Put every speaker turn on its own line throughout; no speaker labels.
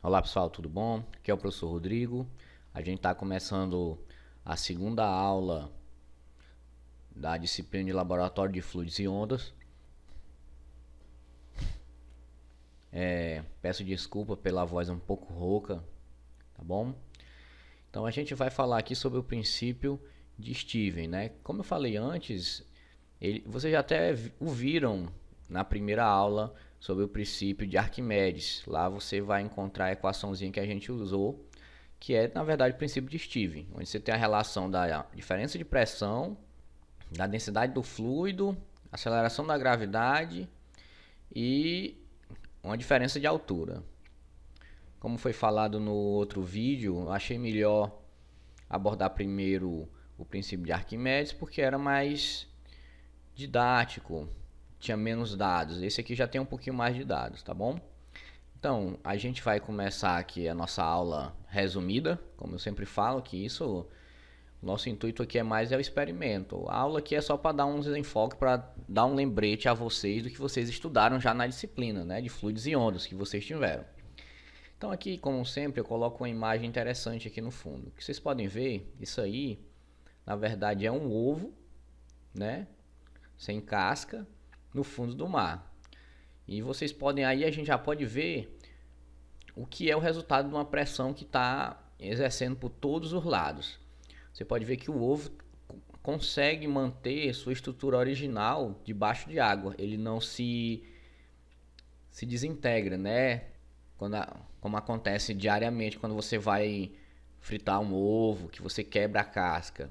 Olá pessoal, tudo bom? Aqui é o professor Rodrigo. A gente está começando a segunda aula da disciplina de Laboratório de Fluidos e Ondas. Peço desculpa pela voz um pouco rouca, tá bom? Então a gente vai falar aqui sobre o princípio de Steven, né? Como eu falei antes, vocês já até o viram na primeira aula sobre o princípio de Arquimedes. Lá você vai encontrar a equaçãozinha que a gente usou, que é na verdade o princípio de Steven, onde você tem a relação da diferença de pressão, da densidade do fluido, aceleração da gravidade e uma diferença de altura. Como foi falado no outro vídeo, eu achei melhor abordar primeiro o princípio de Arquimedes porque era mais didático, tinha menos dados. Esse aqui já tem um pouquinho mais de dados, tá bom? Então, a gente vai começar aqui a nossa aula resumida, como eu sempre falo, que isso, o nosso intuito aqui é mais o experimento. A aula aqui é só para dar uns enfoques, para dar um lembrete a vocês do que vocês estudaram já na disciplina, né, de fluidos e ondas que vocês tiveram. Então aqui, como sempre, eu coloco uma imagem interessante aqui no fundo. O que vocês podem ver, isso aí, na verdade, é um ovo, né, sem casca, no fundo do mar. E vocês podem aí, a gente já pode ver o que é o resultado de uma pressão que está exercendo por todos os lados. Você pode ver que o ovo consegue manter sua estrutura original debaixo de água. Ele não se desintegra, né? Como acontece diariamente quando você vai fritar um ovo, que você quebra a casca.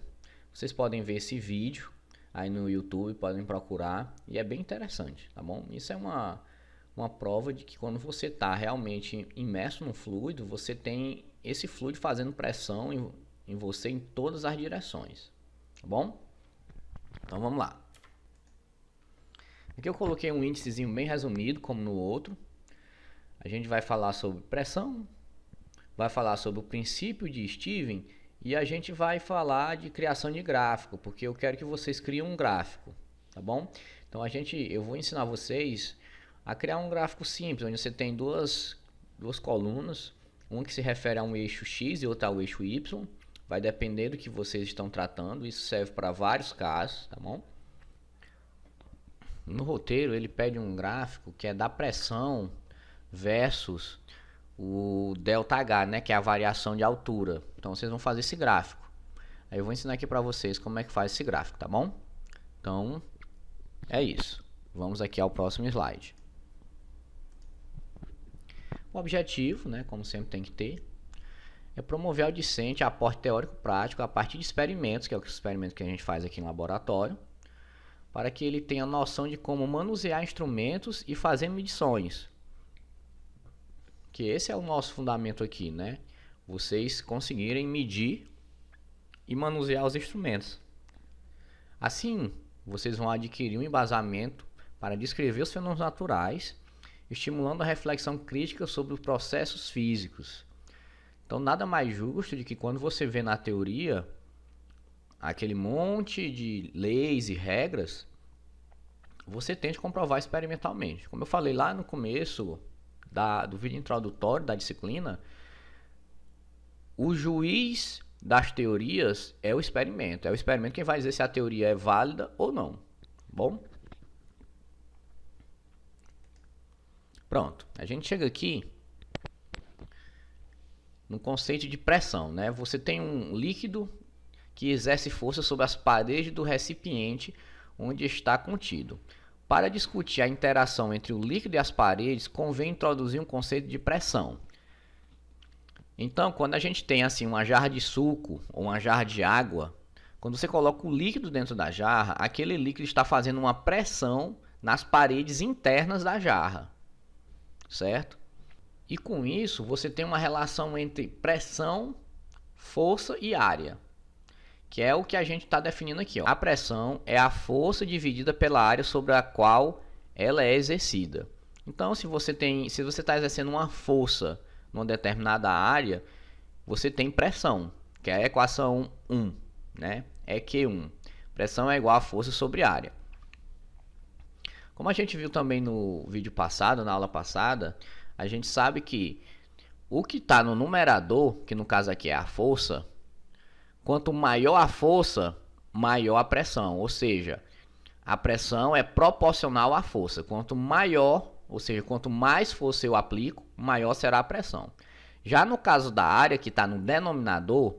Vocês podem ver esse vídeo aí no YouTube, podem procurar, e é bem interessante, tá bom? Isso é uma prova de que quando você está realmente imerso no fluido, você tem esse fluido fazendo pressão em você em todas as direções, tá bom? Então vamos lá. Aqui eu coloquei um índicezinho bem resumido, como no outro. A gente vai falar sobre pressão, vai falar sobre o princípio de Steven e a gente vai falar de criação de gráfico, porque eu quero que vocês criem um gráfico, tá bom? Então eu vou ensinar vocês a criar um gráfico simples, onde você tem duas colunas, uma que se refere a um eixo X e outra ao eixo Y, vai depender do que vocês estão tratando, isso serve para vários casos, tá bom? No roteiro ele pede um gráfico que é da pressão versus o ΔH, né, que é a variação de altura. Então vocês vão fazer esse gráfico. Aí eu vou ensinar aqui para vocês como é que faz esse gráfico, tá bom? Então é isso. Vamos aqui ao próximo slide. O objetivo, né, como sempre tem que ter, é promover ao discente aporte teórico prático a partir de experimentos, que é o experimento que a gente faz aqui no laboratório, para que ele tenha noção de como manusear instrumentos e fazer medições. Que esse é o nosso fundamento aqui, né? Vocês conseguirem medir e manusear os instrumentos. Assim, vocês vão adquirir um embasamento para descrever os fenômenos naturais, estimulando a reflexão crítica sobre os processos físicos. Então, nada mais justo de que quando você vê na teoria aquele monte de leis e regras, você tente comprovar experimentalmente. Como eu falei lá no começo do vídeo introdutório da disciplina, o juiz das teorias é o experimento. É o experimento quem vai dizer se a teoria é válida ou não. Bom? Pronto. A gente chega aqui no conceito de pressão, né? Você tem um líquido que exerce força sobre as paredes do recipiente onde está contido. Para discutir a interação entre o líquido e as paredes, convém introduzir um conceito de pressão. Então, quando a gente tem assim uma jarra de suco ou uma jarra de água, quando você coloca o líquido dentro da jarra, aquele líquido está fazendo uma pressão nas paredes internas da jarra, certo? E com isso, você tem uma relação entre pressão, força e área, que é o que a gente está definindo aqui, ó. A pressão é a força dividida pela área sobre a qual ela é exercida. Então, se você está exercendo uma força numa determinada área, você tem pressão, que é a equação 1, né? É Q1. Pressão é igual a força sobre área. Como a gente viu também no vídeo passado, na aula passada, a gente sabe que o que está no numerador, que no caso aqui é a força, quanto maior a força, maior a pressão. Ou seja, a pressão é proporcional à força. Quanto maior, ou seja, quanto mais força eu aplico, maior será a pressão. Já no caso da área, que está no denominador,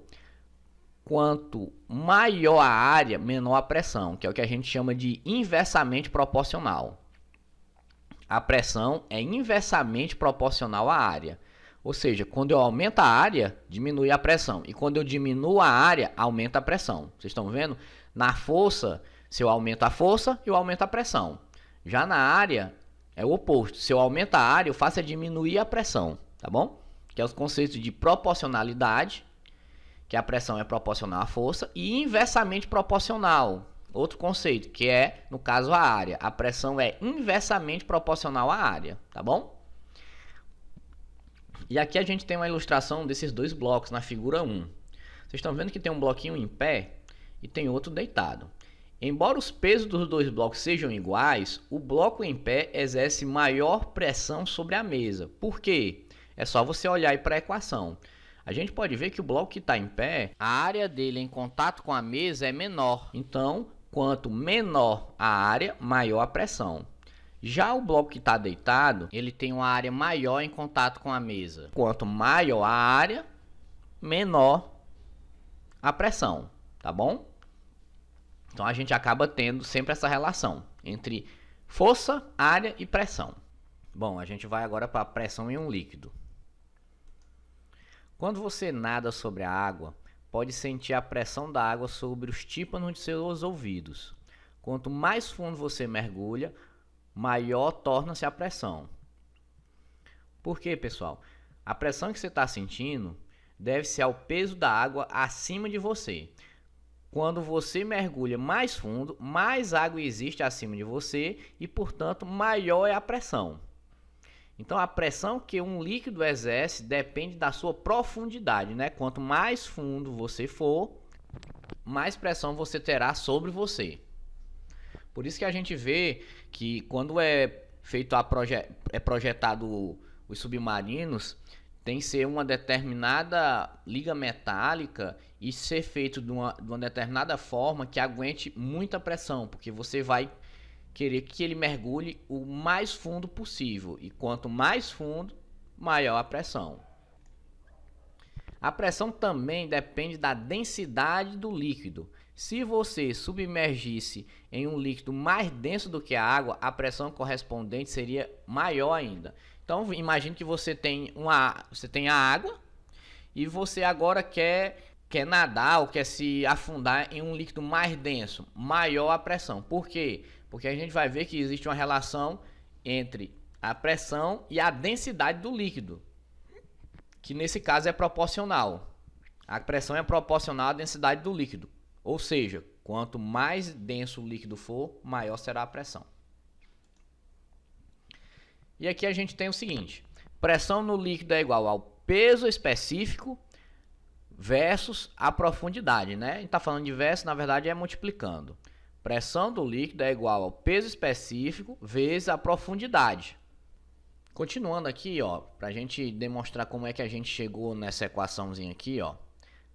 quanto maior a área, menor a pressão, que é o que a gente chama de inversamente proporcional. A pressão é inversamente proporcional à área. Ou seja, quando eu aumento a área, diminui a pressão. E quando eu diminuo a área, aumenta a pressão. Vocês estão vendo? Na força, se eu aumento a força, eu aumento a pressão. Já na área, é o oposto. Se eu aumento a área, eu faço é diminuir a pressão. Tá bom? Que é os conceitos de proporcionalidade, que a pressão é proporcional à força, e inversamente proporcional. Outro conceito, que é, no caso, a área. A pressão é inversamente proporcional à área. Tá bom? E aqui a gente tem uma ilustração desses dois blocos na figura 1. Vocês estão vendo que tem um bloquinho em pé e tem outro deitado. Embora os pesos dos dois blocos sejam iguais, o bloco em pé exerce maior pressão sobre a mesa. Por quê? É só você olhar aí para a equação. A gente pode ver que o bloco que está em pé, a área dele em contato com a mesa é menor. Então, quanto menor a área, maior a pressão. Já o bloco que está deitado, ele tem uma área maior em contato com a mesa. Quanto maior a área, menor a pressão, tá bom? Então a gente acaba tendo sempre essa relação entre força, área e pressão. Bom, a gente vai agora para a pressão em um líquido. Quando você nada sobre a água, pode sentir a pressão da água sobre os tímpanos de seus ouvidos. Quanto mais fundo você mergulha, maior torna-se a pressão. Por quê, pessoal? A pressão que você está sentindo deve-se ao peso da água acima de você. Quando você mergulha mais fundo, mais água existe acima de você e, portanto, maior é a pressão. Então, a pressão que um líquido exerce depende da sua profundidade, né? Quanto mais fundo você for, mais pressão você terá sobre você. Por isso que a gente vê que quando é feito projetado os submarinos, tem que ser uma determinada liga metálica e ser feito de uma determinada forma que aguente muita pressão, porque você vai querer que ele mergulhe o mais fundo possível. E quanto mais fundo, maior a pressão. A pressão também depende da densidade do líquido. Se você submergisse em um líquido mais denso do que a água, a pressão correspondente seria maior ainda. Então, imagine que você tem a água e você agora quer nadar ou quer se afundar em um líquido mais denso, maior a pressão. Por quê? Porque a gente vai ver que existe uma relação entre a pressão e a densidade do líquido, que nesse caso é proporcional. A pressão é proporcional à densidade do líquido. Ou seja, quanto mais denso o líquido for, maior será a pressão. E aqui a gente tem o seguinte: pressão no líquido é igual ao peso específico versus a profundidade, né? A gente está falando de versus, na verdade é multiplicando. Pressão do líquido é igual ao peso específico vezes a profundidade. Continuando aqui, ó, para a gente demonstrar como é que a gente chegou nessa equaçãozinha aqui, ó,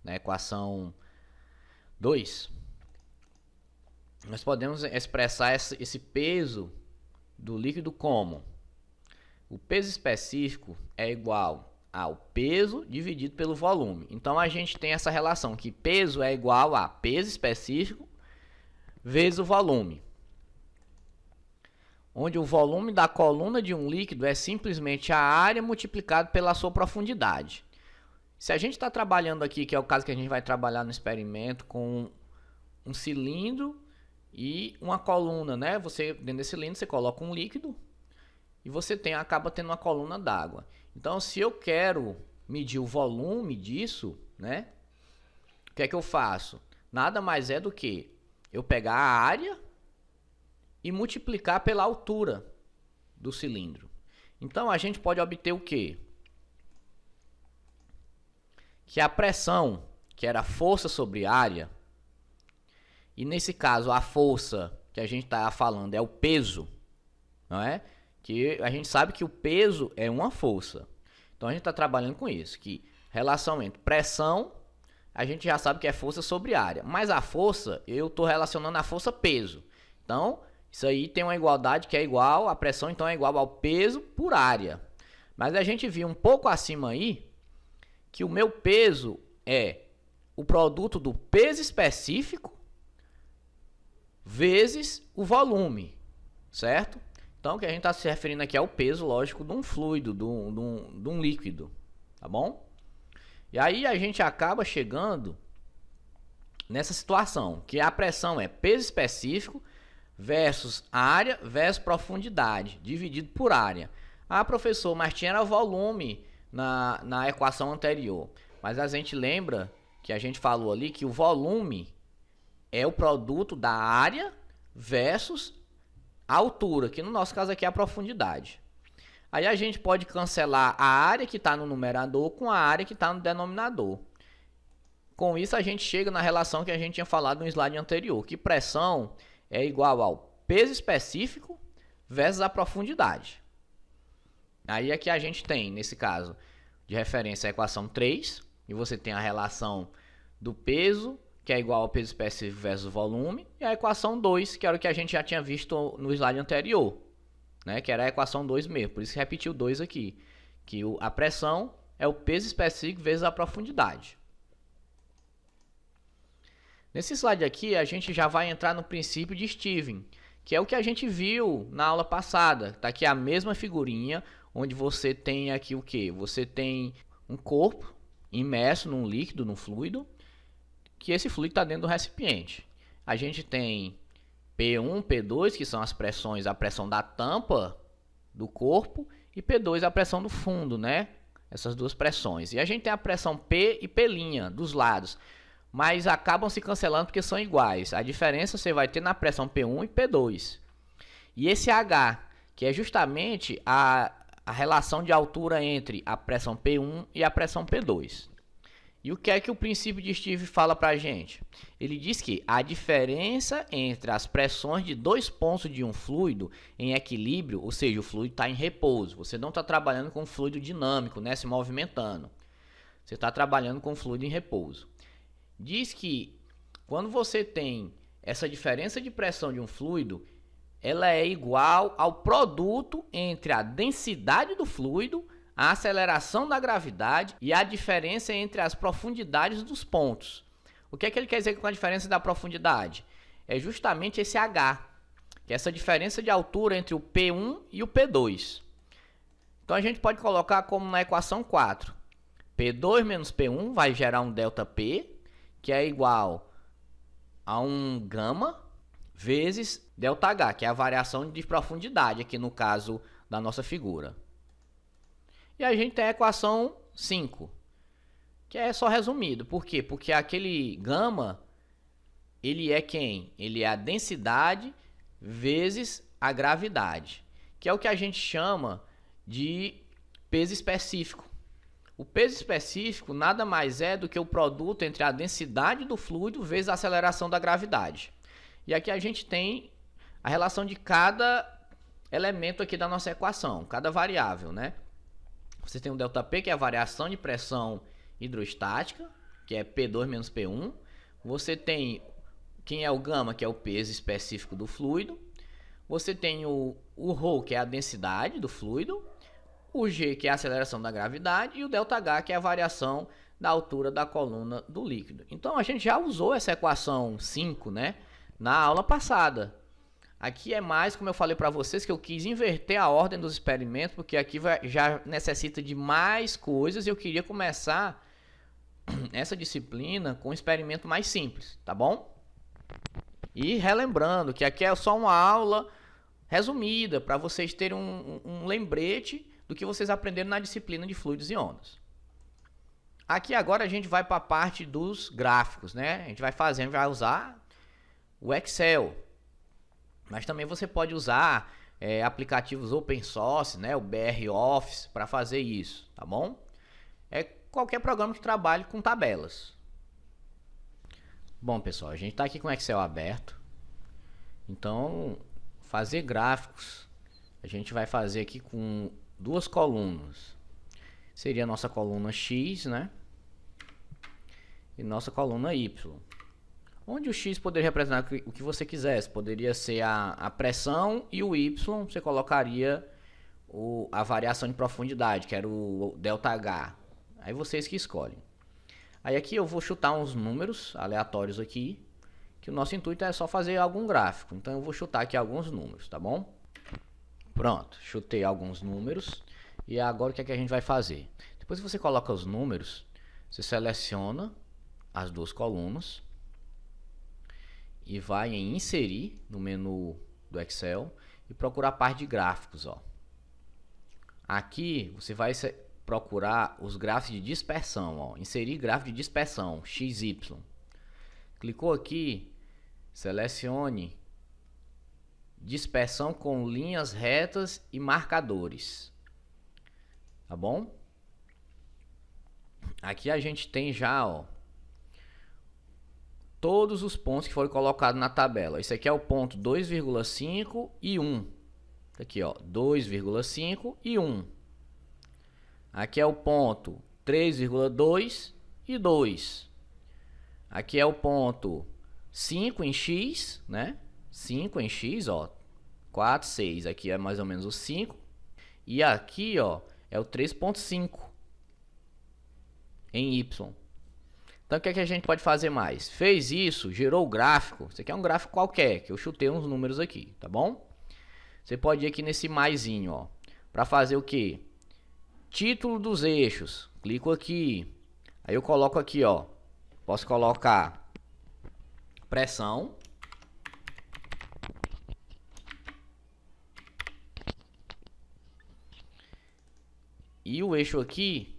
na equação 2, nós podemos expressar esse peso do líquido como: o peso específico é igual ao peso dividido pelo volume. Então a gente tem essa relação que peso é igual a peso específico vezes o volume, onde o volume da coluna de um líquido é simplesmente a área multiplicado pela sua profundidade. Se a gente está trabalhando aqui, que é o caso que a gente vai trabalhar no experimento, com um cilindro e uma coluna, né? Você, dentro desse cilindro, você coloca um líquido e você acaba tendo uma coluna d'água. Então, se eu quero medir o volume disso, né? O que é que eu faço? Nada mais é do que eu pegar a área e multiplicar pela altura do cilindro. Então, a gente pode obter o quê? Que a pressão, que era força sobre área, e nesse caso a força que a gente está falando é o peso, não é? Que a gente sabe que o peso é uma força. Então a gente está trabalhando com isso, que relação entre pressão, a gente já sabe que é força sobre área, mas a força, eu estou relacionando a força peso. Então, isso aí tem uma igualdade que é igual, a pressão então é igual ao peso por área. Mas a gente viu um pouco acima aí, que o meu peso é o produto do peso específico vezes o volume, certo? Então, o que a gente está se referindo aqui é o peso, lógico, de um fluido, de um líquido, tá bom? E aí a gente acaba chegando nessa situação, que a pressão é peso específico versus área versus profundidade, dividido por área. Ah, professor, mas tinha volume na equação anterior. Mas a gente lembra que a gente falou ali que o volume é o produto da área versus a altura, que no nosso caso aqui é a profundidade. Aí a gente pode cancelar a área que está no numerador com a área que está no denominador. Com isso a gente chega na relação que a gente tinha falado no slide anterior, que pressão é igual ao peso específico versus a profundidade. Aí é que a gente tem, nesse caso, de referência a equação 3, e você tem a relação do peso, que é igual ao peso específico versus volume, e a equação 2, que era o que a gente já tinha visto no slide anterior, né? Que era a equação 2 mesmo, por isso que repetiu 2 aqui, que a pressão é o peso específico vezes a profundidade. Nesse slide aqui, a gente já vai entrar no princípio de Stevens, que é o que a gente viu na aula passada. Está aqui a mesma figurinha, onde você tem aqui o que? Você tem um corpo imerso num líquido, num fluido, que esse fluido está dentro do recipiente. A gente tem P1, P2, que são as pressões, a pressão da tampa do corpo, e P2 a pressão do fundo, né? Essas duas pressões. E a gente tem a pressão P e P' dos lados, mas acabam se cancelando porque são iguais. A diferença você vai ter na pressão P1 e P2. E esse H, que é justamente a relação de altura entre a pressão P1 e a pressão P2. E o que é que o princípio de Stevens fala para a gente? Ele diz que a diferença entre as pressões de dois pontos de um fluido em equilíbrio, ou seja, o fluido está em repouso. Você não está trabalhando com fluido dinâmico, né, se movimentando. Você está trabalhando com fluido em repouso. Diz que quando você tem essa diferença de pressão de um fluido, ela é igual ao produto entre a densidade do fluido, a aceleração da gravidade e a diferença entre as profundidades dos pontos. O que é que ele quer dizer com a diferença da profundidade? É justamente esse H, que é essa diferença de altura entre o P1 e o P2. Então a gente pode colocar como na equação 4. P2 menos P1 vai gerar um ΔP, que é igual a um gama vezes ΔH, que é a variação de profundidade, aqui no caso da nossa figura. E a gente tem a equação 5, que é só resumido. Por quê? Porque aquele gama, ele é quem? Ele é a densidade vezes a gravidade, que é o que a gente chama de peso específico. O peso específico nada mais é do que o produto entre a densidade do fluido vezes a aceleração da gravidade. E aqui a gente tem a relação de cada elemento aqui da nossa equação, cada variável, né? Você tem o ΔP, que é a variação de pressão hidrostática, que é P2 menos P1. Você tem quem é o gama, que é o peso específico do fluido. Você tem o ρ, que é a densidade do fluido. O G, que é a aceleração da gravidade. E o ΔH, que é a variação da altura da coluna do líquido. Então, a gente já usou essa equação 5, né, na aula passada. Aqui é mais, como eu falei para vocês, que eu quis inverter a ordem dos experimentos, porque aqui já necessita de mais coisas e eu queria começar essa disciplina com um experimento mais simples, tá bom? E relembrando que aqui é só uma aula resumida, para vocês terem um lembrete do que vocês aprenderam na disciplina de fluidos e ondas. Aqui agora a gente vai para a parte dos gráficos, né? A gente vai usar o Excel. Mas também você pode usar aplicativos open source, né, o BR Office, para fazer isso, tá bom? É qualquer programa que trabalhe com tabelas. Bom, pessoal, a gente está aqui com o Excel aberto. Então, fazer gráficos, a gente vai fazer aqui com duas colunas. seria a nossa coluna X, né? E nossa coluna Y. Onde o X poderia representar o que você quisesse. Poderia ser a pressão e o Y você colocaria a variação de profundidade, que era o ΔH. Aí vocês que escolhem. Aí aqui eu vou chutar uns números aleatórios aqui, que o nosso intuito é só fazer algum gráfico. Então eu vou chutar aqui alguns números, tá bom? Pronto, chutei alguns números. E agora o que é que a gente vai fazer? Depois que você coloca os números, você seleciona as duas colunas e vai em inserir no menu do Excel e procurar a parte de gráficos, ó. Aqui você vai procurar os gráficos de dispersão, ó. Inserir gráfico de dispersão, XY. Clicou aqui, selecione dispersão com linhas retas e marcadores. Tá bom? Aqui a gente tem já, ó, todos os pontos que foram colocados na tabela. Esse aqui é o ponto 2,5 e 1. Aqui, ó, 2,5 e 1. Aqui é o ponto 3,2 e 2. Aqui é o ponto 5 em X, né? 5 em X, ó. 4, 6. Aqui é mais ou menos o 5. E aqui, ó, é o 3,5 em Y. Então o que é que a gente pode fazer mais? Fez isso, gerou o gráfico. Isso aqui é um gráfico qualquer, que eu chutei uns números aqui, tá bom? Você pode ir aqui nesse maisinho, ó, para fazer o quê? Título dos eixos. Clico aqui. Aí eu coloco aqui, ó. Posso colocar pressão. E o eixo aqui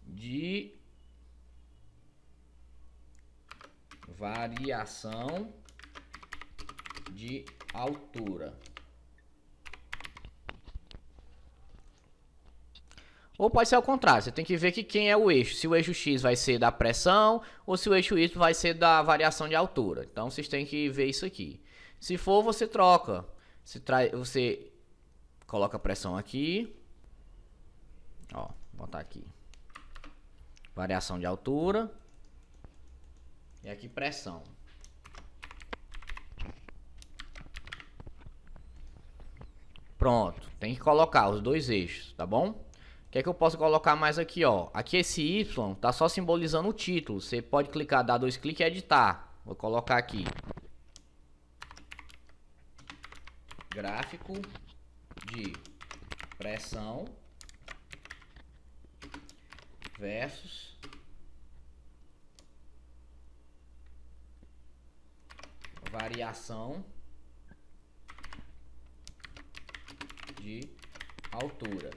de variação de altura. Ou pode ser ao contrário, você tem que ver que quem é o eixo. Se o eixo X vai ser da pressão ou se o eixo Y vai ser da variação de altura. Então vocês têm que ver isso aqui. Se for, você troca. Você coloca a pressão aqui. Ó, vou botar aqui. Variação de altura. E aqui pressão. Pronto, tem que colocar os dois eixos, tá bom? O que é que eu posso colocar mais aqui, ó? Aqui esse Y tá só simbolizando o título. Você pode clicar, dar dois cliques e editar. Vou colocar aqui. Gráfico de pressão versus variação de altura.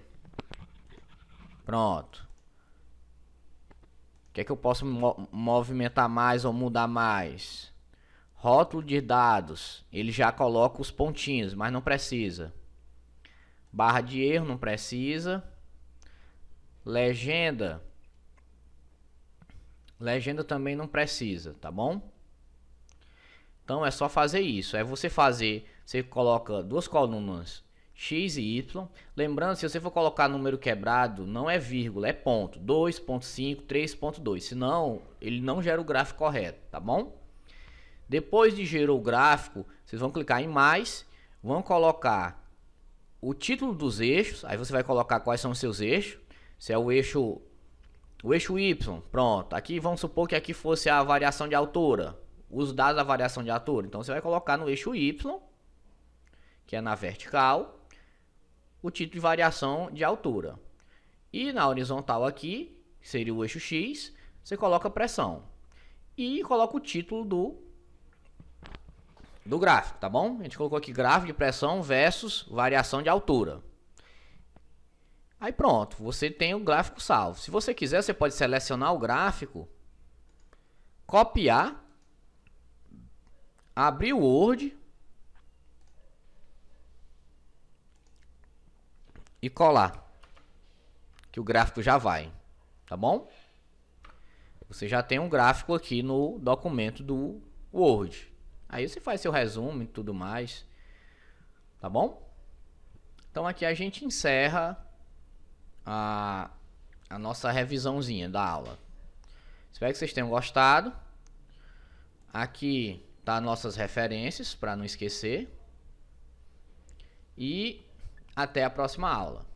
Pronto. O que é que eu posso movimentar mais ou mudar mais? Rótulo de dados. Ele já coloca os pontinhos, mas não precisa. Barra de erro, não precisa. Legenda. Legenda também não precisa, tá bom? Então é só fazer isso. É você fazer, você coloca duas colunas X e Y. Lembrando, se você for colocar número quebrado, não é vírgula, é ponto. 2.5, 3.2. Senão, ele não gera o gráfico correto, tá bom? Depois de gerou o gráfico, vocês vão clicar em mais, vão colocar o título dos eixos. Aí você vai colocar quais são os seus eixos. Se é o eixo Y, pronto. Aqui vamos supor que aqui fosse a variação de altura. Os dados da variação de altura. Então você vai colocar no eixo Y, que é na vertical, o título de variação de altura. E na horizontal aqui, que seria o eixo X, você coloca pressão. E coloca o título do gráfico, tá bom? A gente colocou aqui gráfico de pressão versus variação de altura. Aí pronto, você tem o gráfico salvo. Se você quiser, você pode selecionar o gráfico, copiar, abrir o Word e colar, que o gráfico já vai, tá bom? Você já tem um gráfico aqui no documento do Word. Aí você faz seu resumo e tudo mais, tá bom? Então aqui a gente encerra a, a nossa revisãozinha da aula. Espero que vocês tenham gostado. Aqui tá nossas referências para não esquecer. E até a próxima aula.